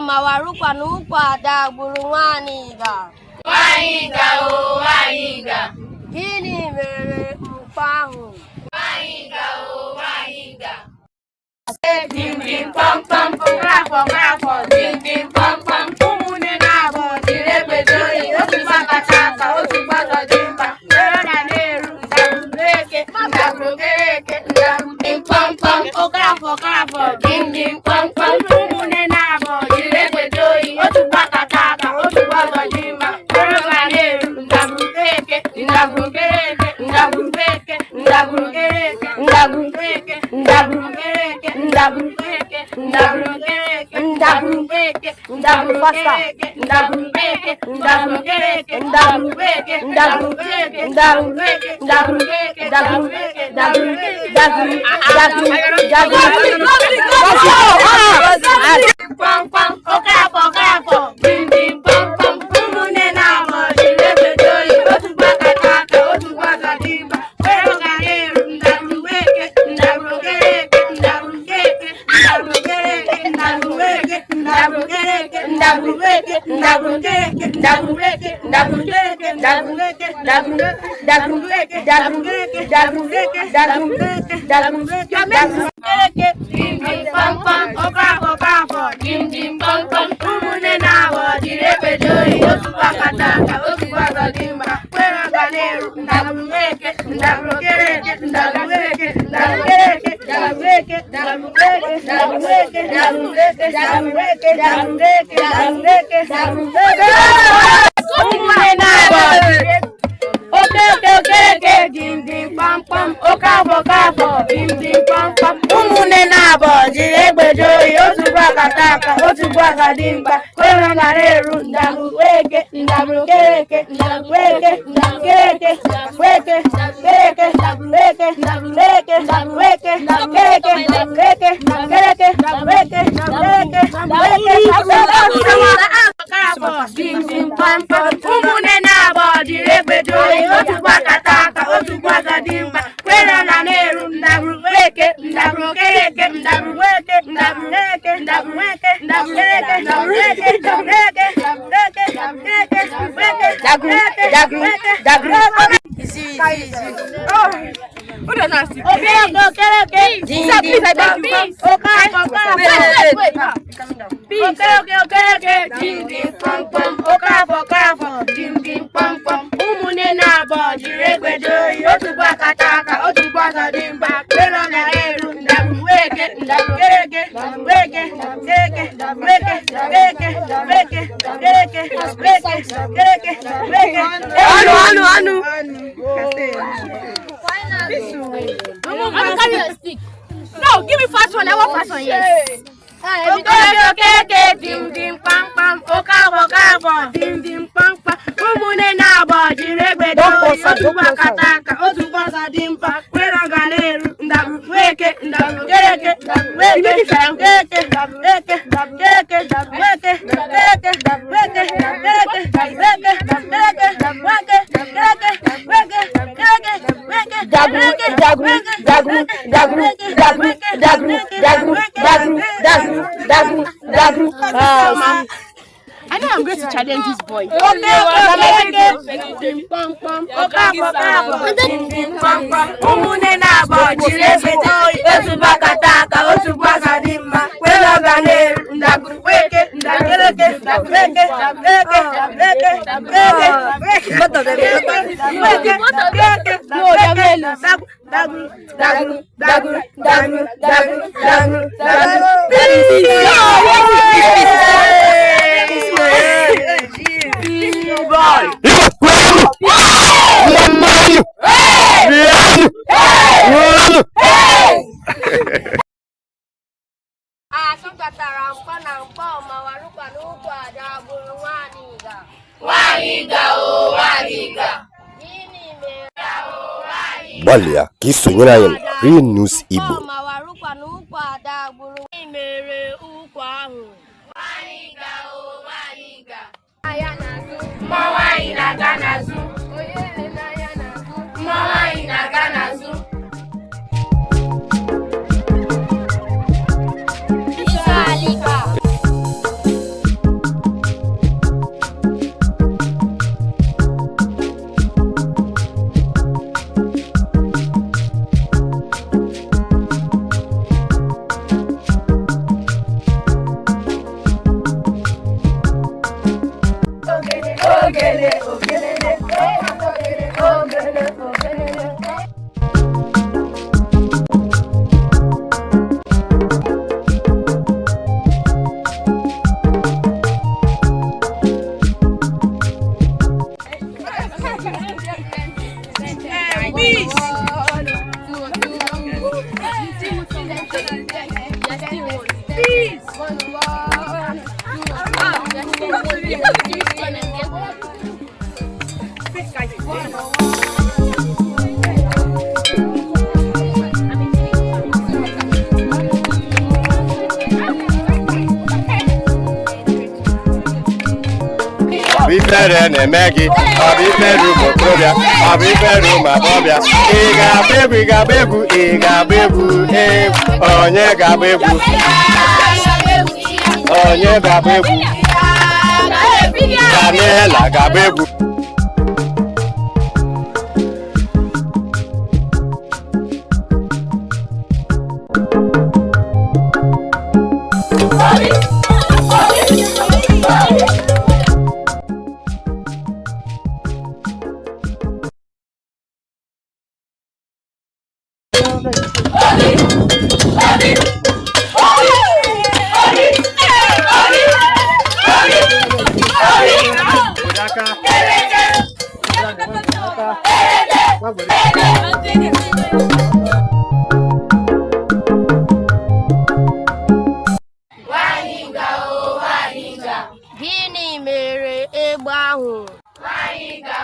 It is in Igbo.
mawarukwa n'ukwu ada gburu nwanyịga. Nwanyịga o nwanyịga. Gịnị mere mkpa ahụ? Nwanyịga o nwanyịga. Dim dim pam pam grafọ dim dim pam pam ụmụnne na-abụ jiri egbedo oyi otu gbakọta aka otu gbọdọ dị mkpa were na na-eru ndagwurugeke ndagwurugeke dim pam pam grafọ dim dim pam pam ụmụnne na-abụ jiri egbedo oyi otu gbakọta aka otu gbọdọ dị mkpa were na na-eru ndagwurugeke ndagwurugeke ndagwurugeke ndagwurugeke ndagwurugeke ndagwurugeke ụmụnne na-abụ jiri egbedo oyi otu gbakọta aka otu gbaka dị mkpa kwere na na-eru ndagwurugeke ndagwurugeke ndagwurugeke ndagwurugeke ndagwurugeke ndagwurugeke ndagwurugeke ndagwurugeke ndagwurugeke ndagwurugeke ndagwurugeke ndagwurugeke ndagwurugeke ụmụnne na-abụ jiri egbedo oyi otu gbakọta aka otu gbaka dị mkpa kwere na na-eru ndagwurugeke ndagwurugeke ndagwurugeke ndagwurugeke ndagwurugeke ndagwurugeke ndagwurugeke ndagwurugeke ụmụnne na-abụ jiri egbedo oyi otu gbakọta aka otu gbaka dị mkpa kwere na na-eru ndagwurugeke ndagwurugeke ndagwurugeke ndagwurugeke ndagwurugeke ndagwurugeke ndagwurugeke ndagwurugeke ndagwurugeke Anu. No, give me fast one. I want fast one. Yes. Okay. Dim dim pam pam. Okavo. Dim dim pam pam. Umune na bo jiregbedo. Otu bakataka. Otu basa dimpa. Kwera galeru. Ndagwurugeke. Ndagwurugeke. I know I'm going to challenge this boy. Umune na bo jiregbedo. Otu bakataka. Otu basa dimpa. Kwera galeru. Ndagwurugeke. Asụkatara mkpa na mkpa mawarukwa n'ukwu ada gburu nwanyịga. Nwanyịga o nwanyịga. Gịnị mere Gbalịa ka ị sonyere anyị na Real News Igbo. mawarukwa n'ukwu ada gburu gịnị mere ukwu ahụ? Nwanyịga o nwanyịga. Mma nwanyị na-aga n'azụ. Mma nwanyị na-aga n'azụ. Bifere na-eme gị, ọ bụ iferu ụmụ okorobịa, ọ bụ iferu ụmụ agbọghọbịa. Ị ga-agba egwu, ị ga-agba egwu, ị ga-agba egwu, onye ga-agba egwu? Onye ga-agba egwu? Daniela ga-agba egwu. Gịnị mere egbe ahụ? Nwanyị ga